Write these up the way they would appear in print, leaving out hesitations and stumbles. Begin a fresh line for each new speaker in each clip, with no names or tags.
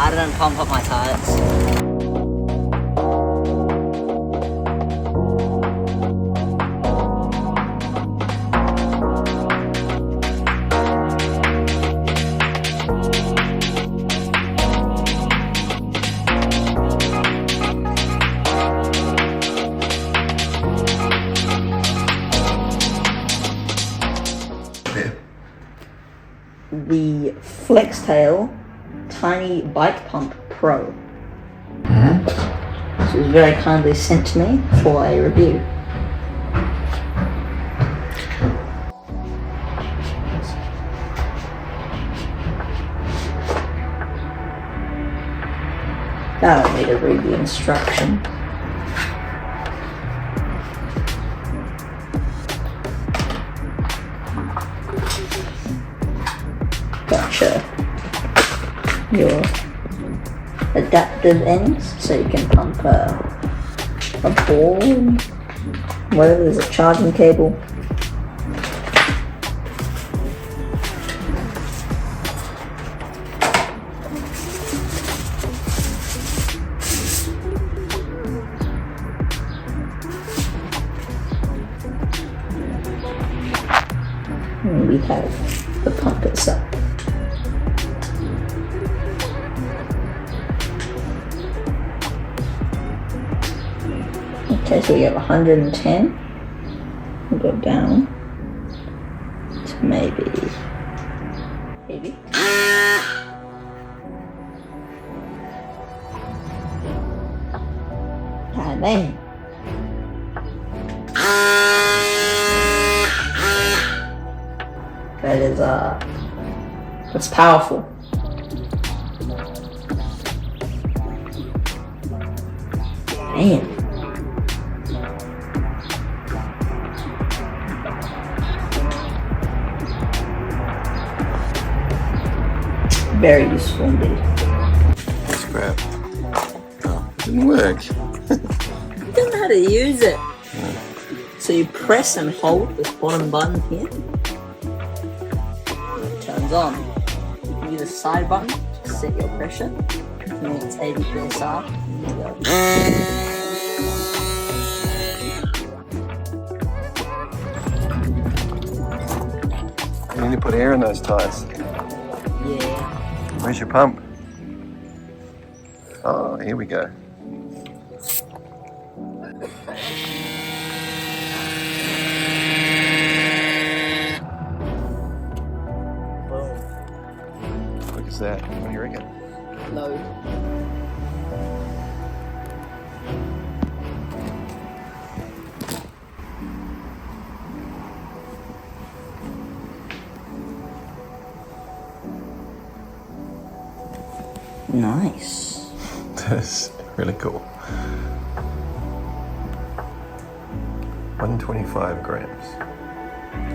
I didn't pump up my tires. The Flextail Tiny Bike Pump Pro. This was very kindly sent to me for a review. I don't need to read the instructions. Gotcha. Your adaptive ends, so you can pump a ball, whatever. There's a charging cable. And we have the pump itself. Okay, so we have 110. We'll go down to maybe. God dang. That is, that's powerful. Damn. Very useful indeed.
That's crap. Oh, it didn't work.
You don't know how to use it.
Yeah.
So you press and hold this bottom button here. It turns on. You use the side button to set your pressure. And then it's 80 psi. There you go.
You need to put air in those tires.
Yeah.
Where's your pump? Oh, here we go. Look at that. What do you reckon?
Load. Nice.
That's really cool. 125 grams.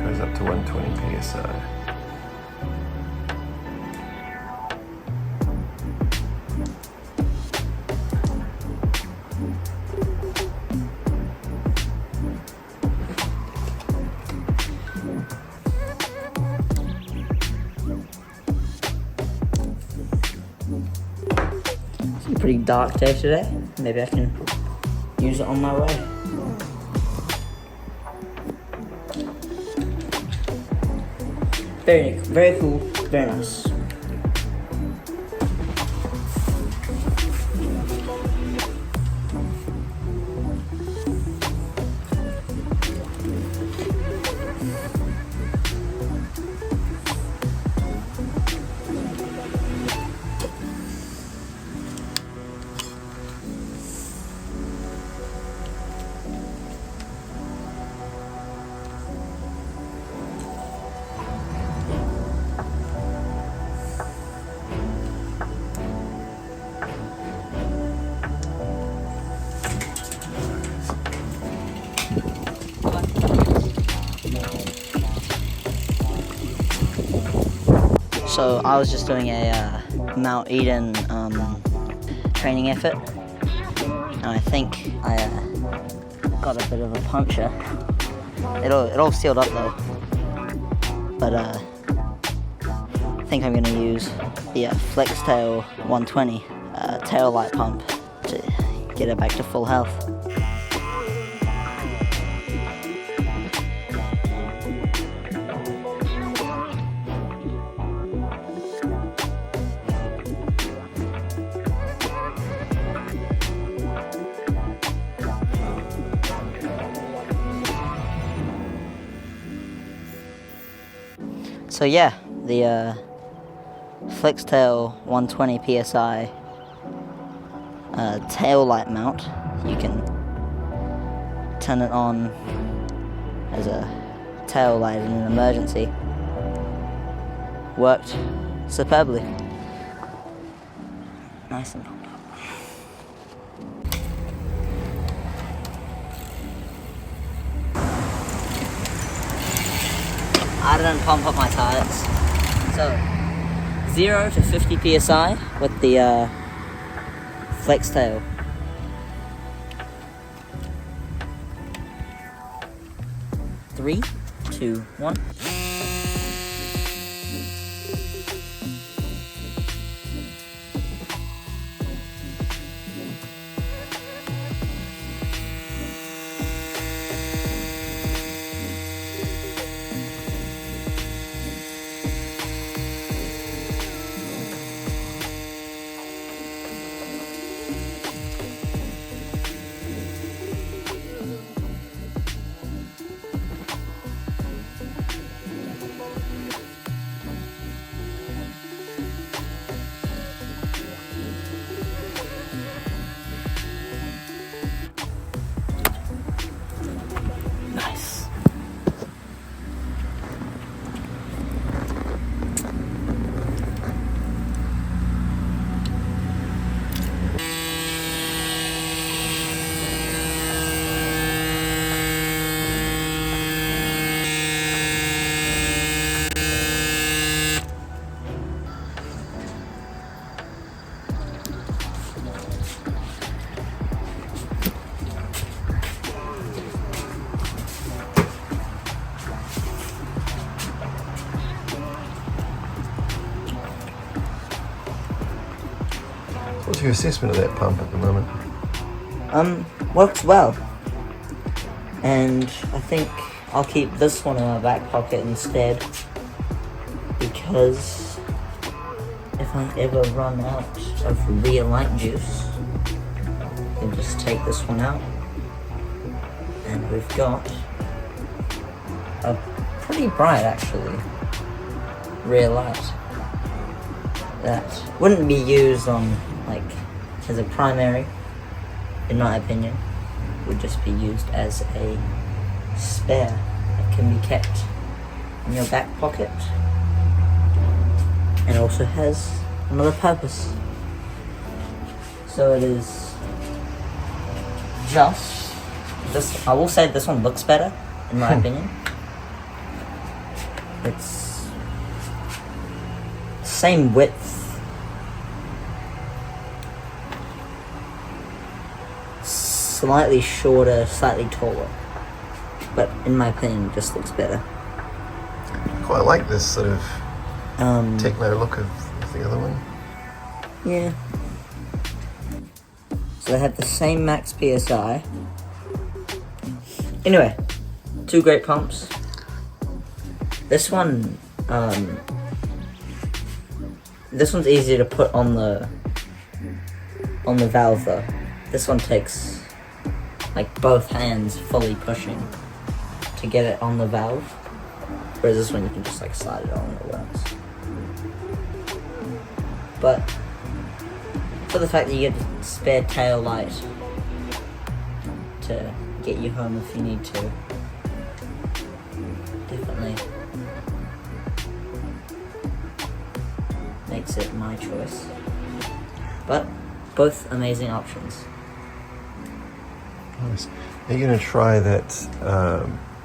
Goes up to 120 psi.
It's a pretty dark day today. Maybe I can use it on my way. Very cool, very nice. So I was just doing a Mount Eden training effort, and I think I got a bit of a puncture. It all sealed up though, but I think I'm gonna use the Flextail 120 tail light pump to get it back to full health. So yeah, the Flextail 120 PSI tail light mount, you can turn it on as a tail light in an emergency. Worked superbly. Nice and pumped up. I didn't pump up my tires. So 0 to 50 PSI with the Flextail. Three, two, one. Nice.
What's your assessment of that pump at the moment?
Works well. And I think I'll keep this one in my back pocket instead, because if I ever run out of real light juice, I can just take this one out, and we've got a pretty bright, actually, rear light that wouldn't be used on, like, as a primary, in my opinion. Would just be used as a spare that can be kept in your back pocket, and also has another purpose. So it is just this. I will say this one looks better, in my opinion. It's same width, slightly shorter, slightly taller, but in my opinion, it just looks better.
Quite like this sort of techno look of the other one.
Yeah. So they have the same max PSI. Anyway, two great pumps. This one, this one's easier to put on the valve though. This one takes like both hands fully pushing to get it on the valve, whereas this one you can just like slide it on and it works. But for the fact that you get a spare tail light to get you home if you need to, definitely makes it my choice. But both amazing options.
Nice. Are you going to try that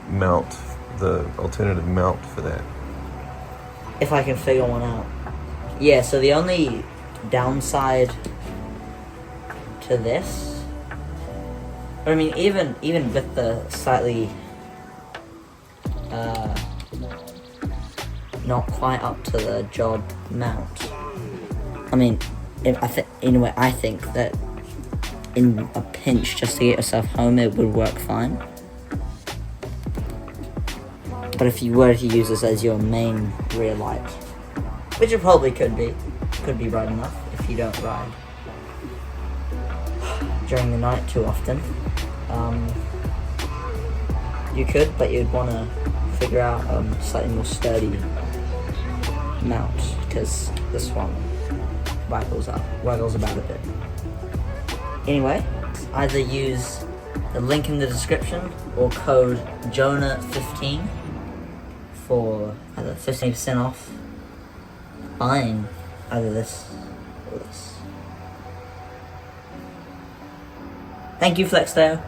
mount, the alternative mount for that?
If I can figure one out. Yeah, so the only downside to this, I mean, even with the slightly not quite up to the job mount, I mean, anyway, I think that in a pinch, just to get yourself home, it would work fine. But if you were to use this as your main rear light, which it probably could be bright enough if you don't ride during the night too often. You could, but you'd want to figure out a slightly more sturdy mount, because this one waggles about a bit. Anyway, either use the link in the description or code Jona15 for either 15% off buying either this or this. Thank you, Flextail.